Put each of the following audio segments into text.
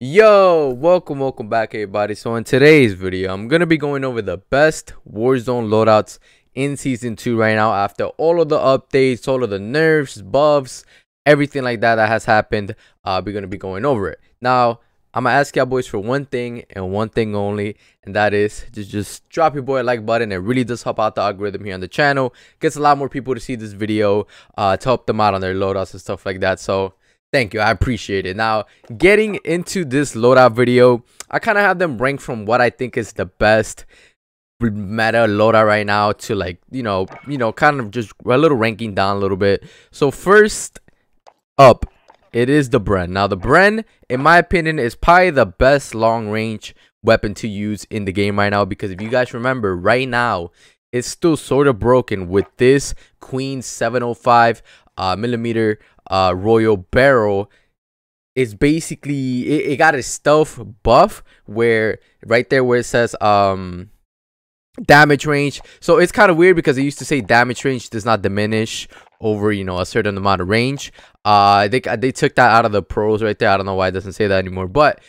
Welcome back everybody. So in today's video, I'm gonna be going over the best Warzone loadouts in season 2 right now after all of the updates, all of the nerfs, buffs, everything like that has happened. We're gonna be going over it. Now, I'm gonna ask y'all boys for one thing and one thing only, and that is just drop your boy a like button. It really does help out the algorithm here on the channel. Gets a lot more people to see this video to help them out on their loadouts and stuff like that. So thank you, I appreciate it. Now, getting into this loadout video, I kind of have them ranked from what I think is the best meta loadout right now to, like, you know, kind of just a little ranking down a little bit. So first up, it is the Bren. Now, the Bren, in my opinion, is probably the best long range weapon to use in the game right now, because if you guys remember, right now it's still sort of broken with this Queen 705 millimeter royal barrel. Is basically it got a stealth buff where right there where it says damage range. So it's kind of weird because it used to say damage range does not diminish over, you know, a certain amount of range. They took that out of the pros right there. I don't know why it doesn't say that anymore, but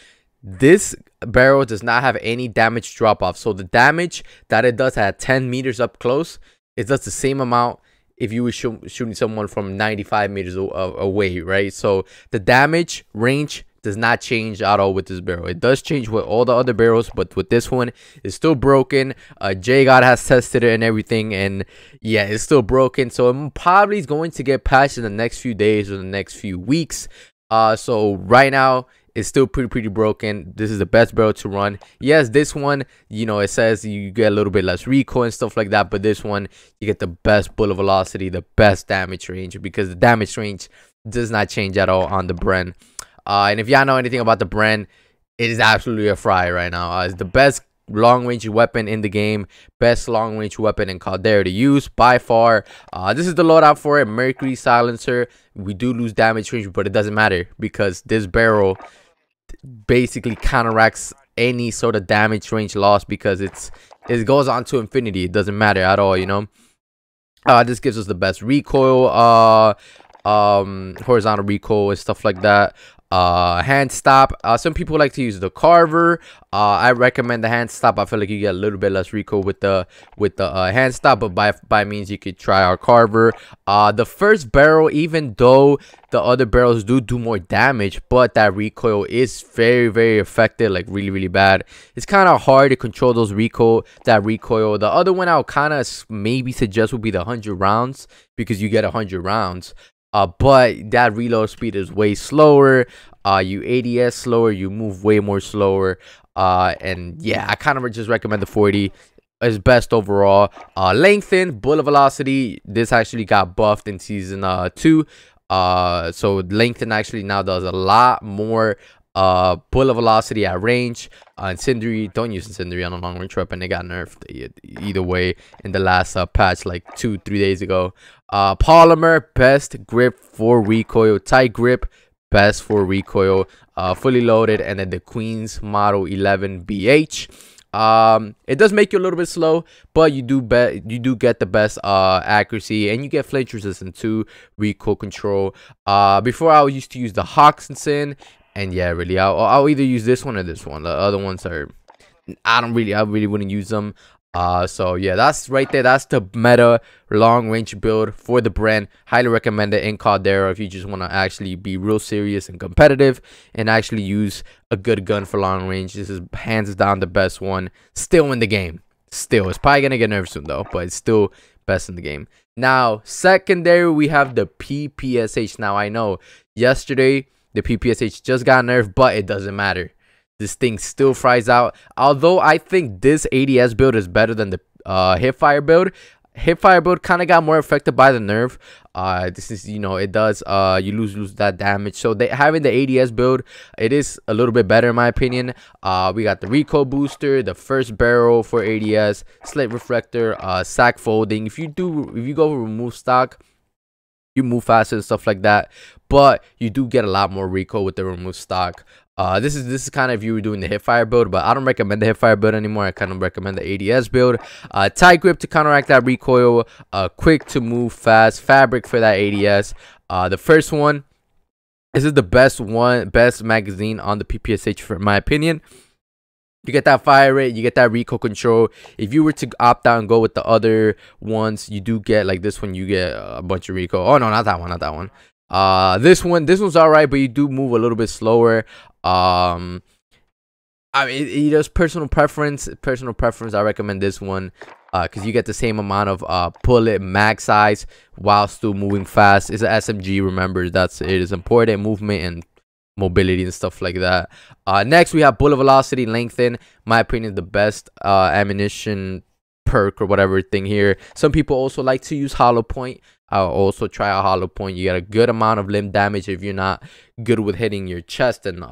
this barrel does not have any damage drop off. So the damage that it does at 10 meters up close, it does the same amount if you were shooting someone from 95 meters away, right? So the damage range does not change at all with this barrel. It does change with all the other barrels, but with this one, it's still broken. J-God has tested it and everything, and yeah, it's still broken. So it probably is going to get patched in the next few days or the next few weeks. So right now, it's still pretty broken. This is the best barrel to run. Yes, this one, you know, it says you get a little bit less recoil and stuff like that, but this one, you get the best bullet velocity, the best damage range, because the damage range does not change at all on the Bren. And if y'all know anything about the Bren, it is absolutely a fry right now. It's the best long range weapon in the game, best long range weapon in Caldera to use by far. This is the loadout for it, Mercury Silencer. We do lose damage range, but it doesn't matter because this barrel basically counteracts any sort of damage range loss, because it goes on to infinity. It doesn't matter at all, you know. This gives us the best recoil, horizontal recoil and stuff like that. Hand stop, some people like to use the Carver. I recommend the hand stop. I feel like you get a little bit less recoil with the hand stop, but by means you could try our Carver. The first barrel, even though the other barrels do more damage, but that recoil is very effective, like really bad. It's kind of hard to control those recoil. The other one I would kind of maybe suggest would be the 100 rounds, because you get 100 rounds. But that reload speed is way slower. You ADS slower, you move way more slower. And yeah, I kind of just recommend the 40 as best overall. Lengthen, bullet velocity, this actually got buffed in season 2. So lengthen actually now does a lot more bullet velocity at range. Incendiary, don't use incendiary on a long range weapon. It got nerfed either way in the last patch like 2-3 days ago. Polymer, best grip for recoil. Tight grip, best for recoil. Fully loaded, and then the Queen's Model 11 BH. It does make you a little bit slow, but you do get the best accuracy, and you get flinch resistant to recoil control. Before I used to use the Hawkinson, and yeah, really I'll either use this one or this one. The other ones are I really wouldn't use them. So yeah, that's right there. That's the meta long range build for the Bren. Highly recommend it in Caldera if you just want to actually be real serious and competitive and actually use a good gun for long range. This is hands down the best one still in the game. Still, it's probably gonna get nerfed soon though, but it's still best in the game. Now, secondary, we have the PPSH. Now, I know yesterday the PPSH just got nerfed, but it doesn't matter. This thing still fries out. Although I think this ADS build is better than the hipfire build. Hipfire build kind of got more affected by the nerf. This is, you know, it does you lose that damage. So having the ADS build, it is a little bit better in my opinion. We got the recoil booster, the first barrel for ADS, slit reflector, sack folding. If you go for remove stock, you move faster and stuff like that, but you do get a lot more recoil with the remove stock. This is kind of if you were doing the hipfire build, but I don't recommend the hipfire build anymore. I kind of recommend the ADS build. Tight grip to counteract that recoil. Quick to move fast. Fabric for that ADS. The first one, This is the best magazine on the PPSH for my opinion. You get that fire rate, you get that recoil control. If you were to opt out and go with the other ones, you do get like this one, you get a bunch of recoil. Oh no, not that one, not that one. This one's all right, but you do move a little bit slower. I mean, it is personal preference. I recommend this one because you get the same amount of bullet mag size while still moving fast. It's an SMG. Remember, it is important, movement and mobility and stuff like that. Next we have bullet velocity lengthen. My opinion, the best ammunition perk or whatever thing here. Some people also like to use hollow point. I'll also try a hollow point. You get a good amount of limb damage if you're not good with hitting your chest and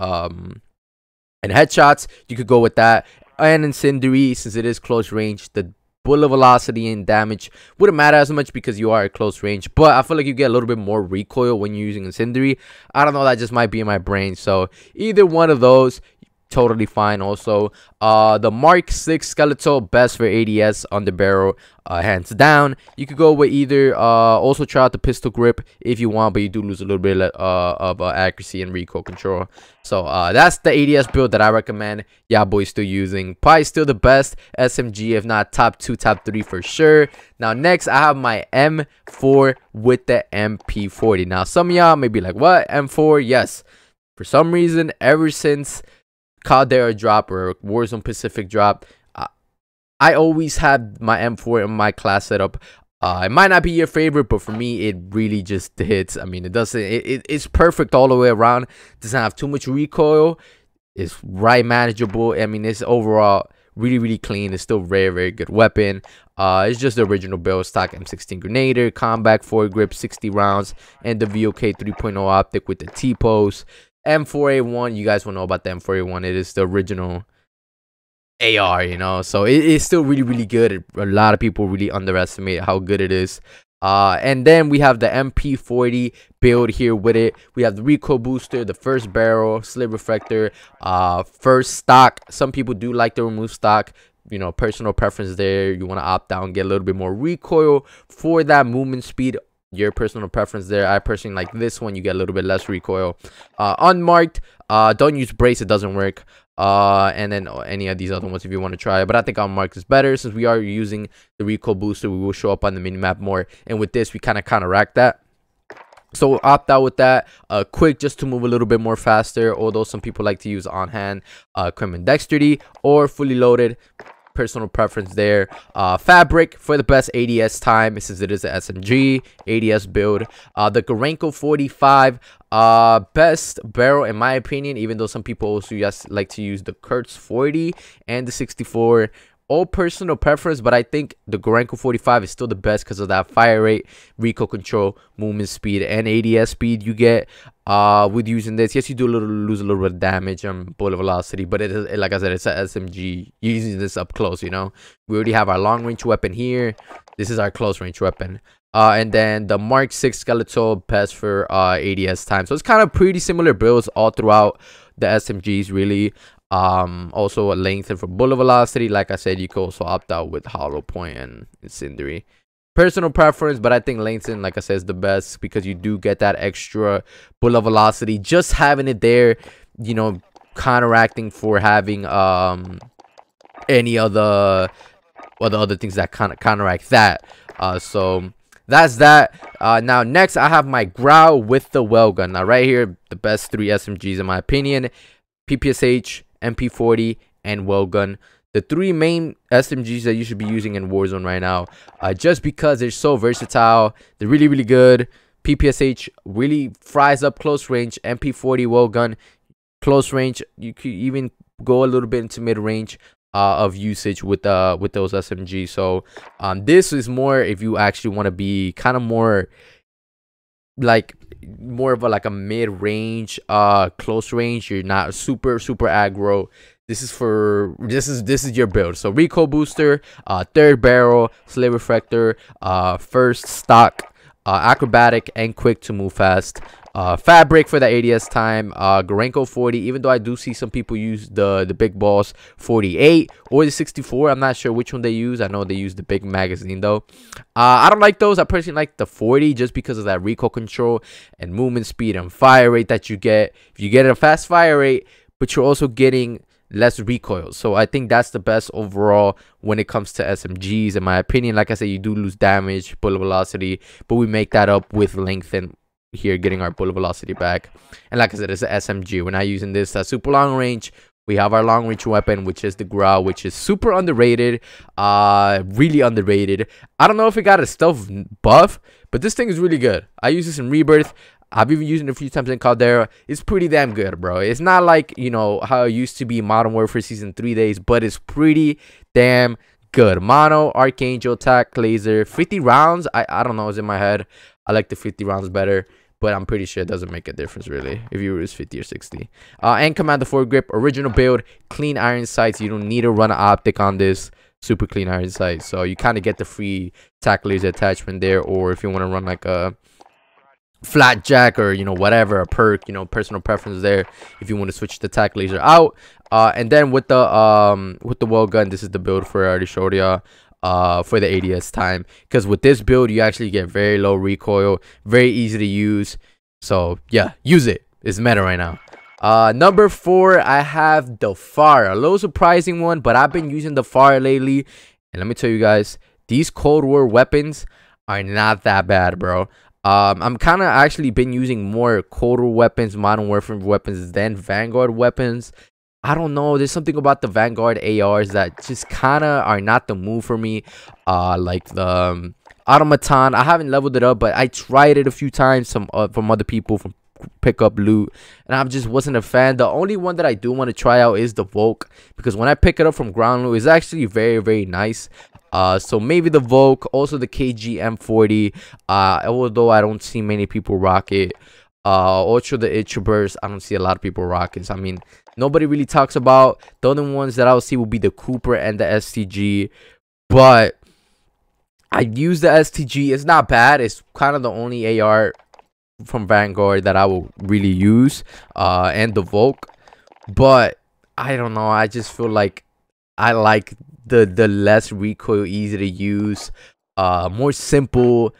headshots. You could go with that. And incendiary, since it is close range, the bullet velocity and damage wouldn't matter as much because you are at close range, but I feel like you get a little bit more recoil when you're using incendiary. I don't know, that just might be in my brain. So either one of those, totally fine. Also the Mark 6 skeletal, best for ADS on the barrel, hands down. You could go with either also try out the pistol grip if you want, but you do lose a little bit of accuracy and recoil control. So that's the ADS build that I recommend. Yeah, boy, still using. Probably still the best SMG, if not top 2, top 3 for sure. Now next I have my M4 with the MP40. Now some of y'all may be like, what, M4? Yes, for some reason ever since Caldera drop or Warzone Pacific drop, I always have my M4 in my class setup. It might not be your favorite, but for me it really just hits. I mean, it's perfect all the way around. Doesn't have too much recoil. It's right manageable. I mean, it's overall really clean. It's still very good weapon. It's just the original build, stock M16 Grenadier, combat 4 grip, 60 rounds, and the VOK 3.0 optic with the T-pose. M4A1, you guys will know about the M4A1. It is the original AR, you know, so it's still really good. A lot of people really underestimate how good it is. And then we have the Mp40 build here with it. We have the recoil booster, the first barrel, slit reflector, first stock. Some people do like to remove stock, you know, personal preference there. You want to opt out and get a little bit more recoil for that movement speed. Your personal preference there. I personally like this one. You get a little bit less recoil. Unmarked, don't use brace, it doesn't work. And then any of these other ones if you want to try it, but I think unmarked is better since we are using the recoil booster. We will show up on the minimap more, and with this we kind of counteract that. So we'll opt out with that. Quick, just to move a little bit more faster, although some people like to use on hand equipment dexterity, or fully loaded. Personal preference there. Fabric for the best ADS time since it is an SMG ADS build. The Gorenko 45, best barrel in my opinion, even though some people also like to use the Kurtz 40 and the 64. All personal preference, but I think the Gorenko 45 is still the best because of that fire rate, recoil control, movement speed, and ADS speed you get with using this. Yes, you do lose a little bit of damage and bullet velocity, but like I said, it's an SMG. You're using this up close, you know. We already have our long range weapon here. This is our close range weapon. And then the Mark 6 skeletal, best for ADS time. So it's kind of pretty similar builds all throughout the SMGs, really. Also a lengthen for bullet velocity. Like I said, you can also opt out with hollow point and incendiary. Personal preference, but I think lengthen, like I said, is the best because you do get that extra bullet velocity. Just having it there, you know, counteracting for having any other things that kind of counteract that. So that's that. Now next I have my Growl with the well gun. Now right here, the best 3 SMGs in my opinion: PPSH, Mp40, and well gun. The 3 main SMGs that you should be using in Warzone right now, just because they're so versatile. They're really good. PPSH really fries up close range. Mp40 well gun, close range. You could even go a little bit into mid range of usage with those SMGs. So this is more if you actually want to be kind of more like of a mid-range close range. You're not super aggro. This is your build. So recoil booster, third barrel, slit reflector, first stock, acrobatic and quick to move fast. fabric for the ADS time, Gorenko 40, even though I do see some people use the big balls 48 or the 64. I'm not sure which one they use. I know they use the big magazine though. I don't like those. I personally like the 40 just because of that recoil control and movement speed and fire rate that you get. If you get a fast fire rate, but you're also getting less recoil, so I think that's the best overall when it comes to SMGs in my opinion. Like I said, you do lose damage, bullet velocity, but we make that up with length and here getting our bullet velocity back. And like I said, it's an SMG. We're not using this super long range. We have our long range weapon, which is the Growl, which is super underrated, really underrated. I don't know if it got a stealth buff, but this thing is really good. I use this in Rebirth. I've even used it a few times in Caldera. It's pretty damn good, bro. It's not like, you know, how it used to be Modern Warfare Season 3 days, but it's pretty damn good. Mono, Archangel, Tac, Laser, 50 rounds. I don't know, it's in my head. I like the 50 rounds better, but I'm pretty sure it doesn't make a difference, really, if you use 50 or 60. And Commander foregrip, original build, clean iron sights. You don't need to run an optic on this. Super clean iron sights. So you kind of get the free Tac Laser attachment there, or if you want to run like a flat jack or, you know, whatever, a perk, you know, personal preference there if you want to switch the Tac Laser out. And then with the well gun, this is the build for I already showed y'all for the ADS time, because with this build you actually get very low recoil, very easy to use. So yeah, use it. It's meta right now. Number 4, I have the Fire. A little surprising one, but I've been using the Fire lately, and let me tell you guys, these Cold War weapons are not that bad, bro. I'm kind of actually been using more Cold War weapons, Modern Warfare weapons than Vanguard weapons. I don't know, there's something about the Vanguard ARs that just kind of are not the move for me. Like the Automaton, I haven't leveled it up, but I tried it a few times from other people from pick up loot, and I just wasn't a fan. The only one that I do want to try out is the Volk, because when I pick it up from ground loot, it's actually very, very nice. So maybe the Volk, also the KG M40, although I don't see many people rock it. Ultra the Itcher Burst, I don't see a lot of people rock it. So, I mean, nobody really talks about. The only ones that I will see will be the Cooper and the STG, but I use the STG. It's not bad. It's kind of the only AR from Vanguard that I will really use, and the Volk. But I don't know, I just feel like I like the less recoil, easy to use, more simple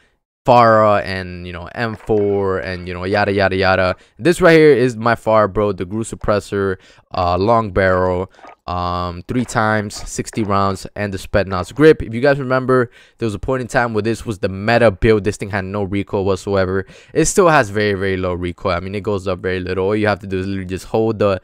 Farah and, you know, M4 and, you know, yada yada yada. This right here is my Farah, bro, the Groove Suppressor, long barrel, 3 times 60 rounds, and the Spetsnaz grip. If you guys remember, there was a point in time where this was the meta build. This thing had no recoil whatsoever. It still has very, very low recoil. I mean, it goes up very little. All you have to do is literally just hold the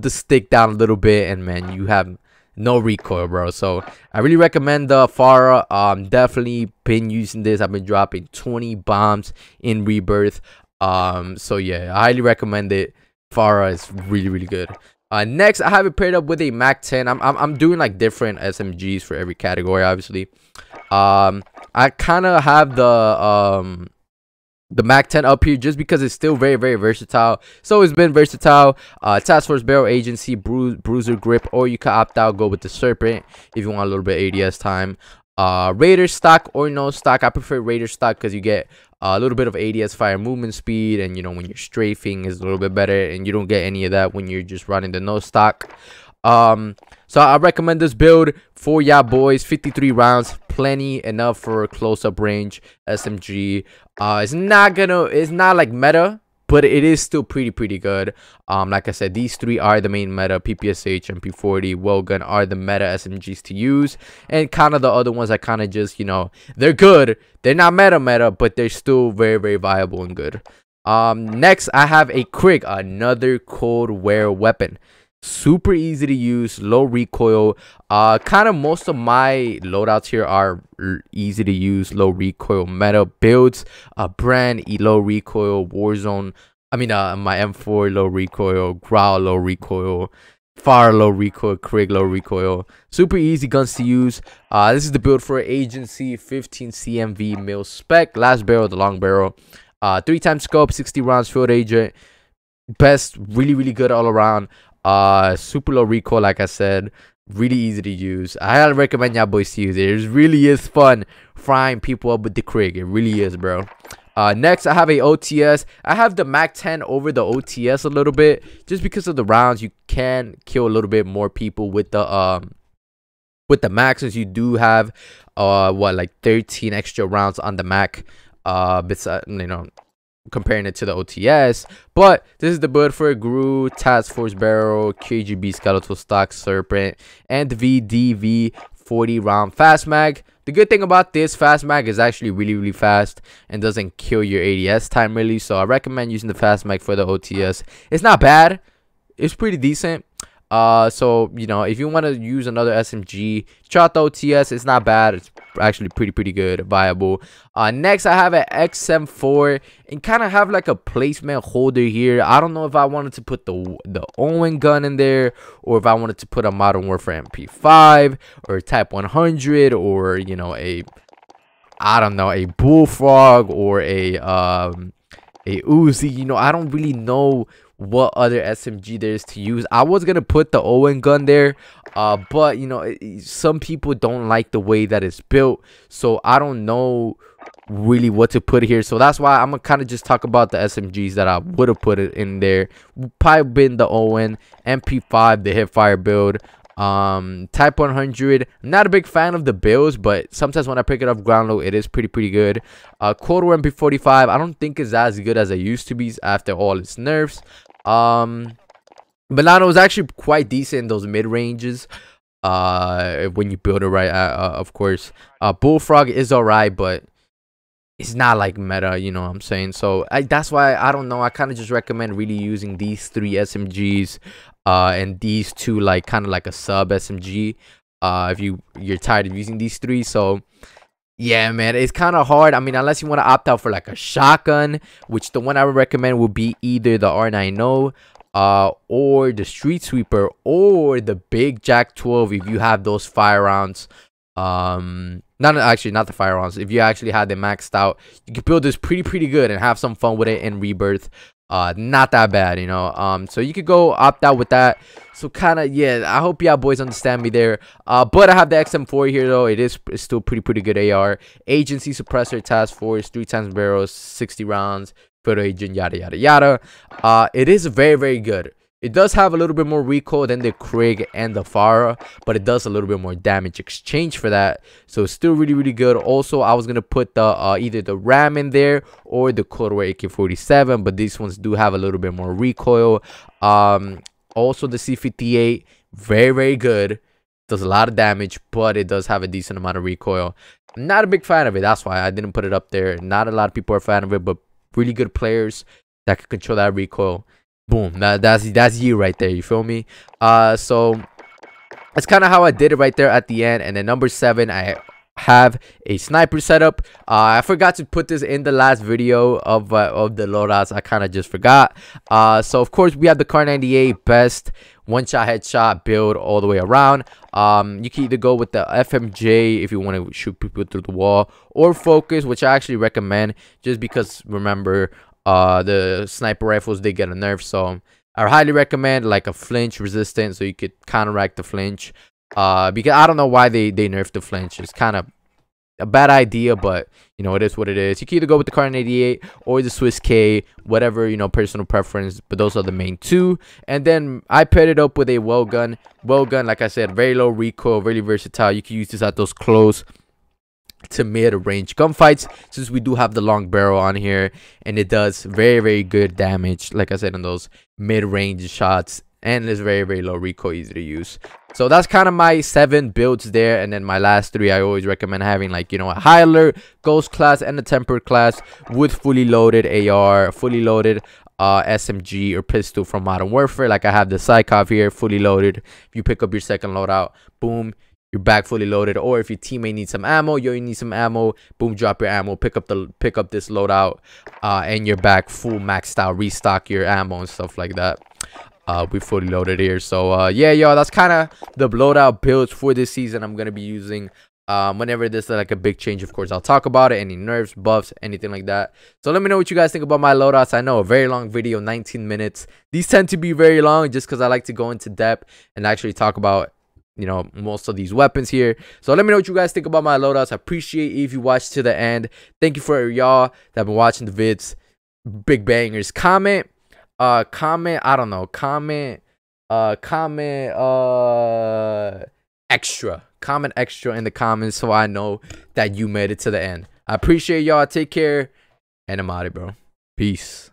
stick down a little bit, and man, you have no recoil, bro. So I really recommend the Farah. Definitely been using this. I've been dropping 20 bombs in Rebirth. So yeah, I highly recommend it. Farah is really, really good. Next, I have it paired up with a Mac 10. I'm doing like different SMGs for every category, obviously. I kind of have the Mac 10 up here just because it's still very, very versatile. So it's been versatile. Task Force Barrel Agency, Bruiser Grip, or you can opt out, go with the Serpent if you want a little bit ADS time. Raider stock or no stock. I prefer Raider stock because you get a little bit of ADS fire movement speed, and, you know, when you're strafing is a little bit better, and you don't get any of that when you're just running the no stock. So I recommend this build for y'all boys. 53 rounds, plenty enough for close-up range SMG. It's not like meta, but it is still pretty good. Like I said, these 3 are the main meta. PPSH, MP40, Wellgun are the meta SMGs to use, and kind of the other ones I kind of just, you know, they're good. They're not meta, but they're still very, very viable and good. Next, I have a Krig, another Cold War weapon. Super easy to use, low recoil. Kind of most of my loadouts here are easy to use, low recoil meta builds. Brand low recoil, Warzone, I mean my M4 low recoil, Growl low recoil, Fire low recoil, Krig low recoil. Super easy guns to use. This is the build for Agency, 15 CMV mil spec, last barrel, the long barrel, 3 times scope, 60 rounds, field agent. Best, really good all around. Super low recoil, like I said, really easy to use. I highly recommend y'all boys to use it. It really is fun frying people up with the Krig. It really is, bro. Next, I have a OTS. I have the Mac 10 over the OTS a little bit, just because of the rounds. You can kill a little bit more people with the Mac, since you do have what, like 13 extra rounds on the Mac. Besides, comparing it to the OTS. But this is the build for a GRU, Task Force Barrel, KGB Skeletal Stock Serpent, and VDV 40 round fast mag. The good thing about this fast mag is actually really fast and doesn't kill your ADS time really. So I recommend using the fast mag for the OTS. It's not bad. It's pretty decent. So if you want to use another SMG, try out the OTS. It's not bad. It's actually pretty good, viable. Next, I have an XM4 and kind of have like a placement holder here. I don't know if I wanted to put the Owen gun in there, or if I wanted to put a Modern Warfare MP5 or a Type 100, or a Bullfrog, or a Uzi. I don't really know what other SMG there is to use. I was gonna put the Owen gun there, but some people don't like the way that it's built, so I don't know really what to put here. So that's why I'm gonna kind of just talk about the SMGs that I would have put it in there. Probably been the Owen, MP5, the Hipfire build, Type 100. I'm not a big fan of the builds, but sometimes when I pick it up ground low, it is pretty good. Cold War Mp45, I don't think is as good as it used to be after all its nerfs. Banana was actually quite decent in those mid ranges when you build it right. Of course, Bullfrog is alright, but it's not like meta, you know what I'm saying? So that's why I don't know. I kind of just recommend really using these 3 SMGs, and these 2 like kind of like a sub SMG. If you're tired of using these 3, so yeah, man, it's kind of hard. I mean, unless you want to opt out for like a shotgun, which the one I would recommend would be either the R90, or the Street Sweeper, or the big Jack 12 if you have those fire rounds. Not the fire rounds. If you actually had them maxed out, you can build this pretty good and have some fun with it in Rebirth. Not that bad, so you could go opt out with that. So kind of, yeah, I hope y'all boys understand me there. But I have the XM4 here though. It's still pretty good AR. Agency Suppressor, Task Force, 3 times barrels, 60 rounds, photo agent, yada. It is very good. It does have a little bit more recoil than the Krieg and the Farah, but it does a little bit more damage exchange for that. So it's still really good. Also, I was gonna put the either the RAM in there or the Cold War AK-47, but these ones do have a little bit more recoil. Also the C58, very good. Does a lot of damage, but it does have a decent amount of recoil. I'm not a big fan of it. That's why I didn't put it up there. Not a lot of people are a fan of it, but really good players that can control that recoil. Boom, that's you right there, you feel me? So that's kind of how I did it right there at the end. And then number 7, I have a sniper setup. I forgot to put this in the last video of the loadouts. I kind of just forgot. So of course we have the Kar 98 best one-shot headshot build all the way around. You can either go with the FMJ if you want to shoot people through the wall, or focus, which I actually recommend, just because remember the sniper rifles, they get a nerf, so I highly recommend like a flinch resistant, so you could counteract the flinch. Because I don't know why they nerfed the flinch. It's kind of a bad idea, but it is what it is. You can either go with the Kar 88 or the Swiss K, whatever personal preference, but those are the main 2. And then I paired it up with a well gun, like I said, very low recoil, really versatile. You can use this at those close to mid-range gunfights, since we do have the long barrel on here, and it does very good damage, like I said, in those mid-range shots, and it's very low recoil, easy to use. So that's kind of my 7 builds there. And then my last 3, I always recommend having like a high alert, ghost class, and a tempered class with fully loaded AR, fully loaded SMG or pistol from Modern Warfare. Like I have the Psychov here, fully loaded. If you pick up your second loadout, boom, you're back fully loaded. Or if your teammate needs some ammo, you need some ammo, boom, drop your ammo, pick up this loadout, and you're back full maxed out, restock your ammo and stuff like that. We fully loaded here. So yeah, y'all, that's kind of the loadout builds for this season I'm gonna be using. Whenever there's like a big change, of course I'll talk about it, any nerfs, buffs, anything like that. So let me know what you guys think about my loadouts. I know a very long video, 19 minutes. These tend to be very long just because I like to go into depth and actually talk about you know, most of these weapons here. So let me know what you guys think about my loadouts. I appreciate if you watched to the end. Thank you for y'all that have been watching the vids. Big bangers. Comment I don't know, comment extra in the comments so I know that you made it to the end. I appreciate y'all. Take care, and I'm out of it, bro. Peace.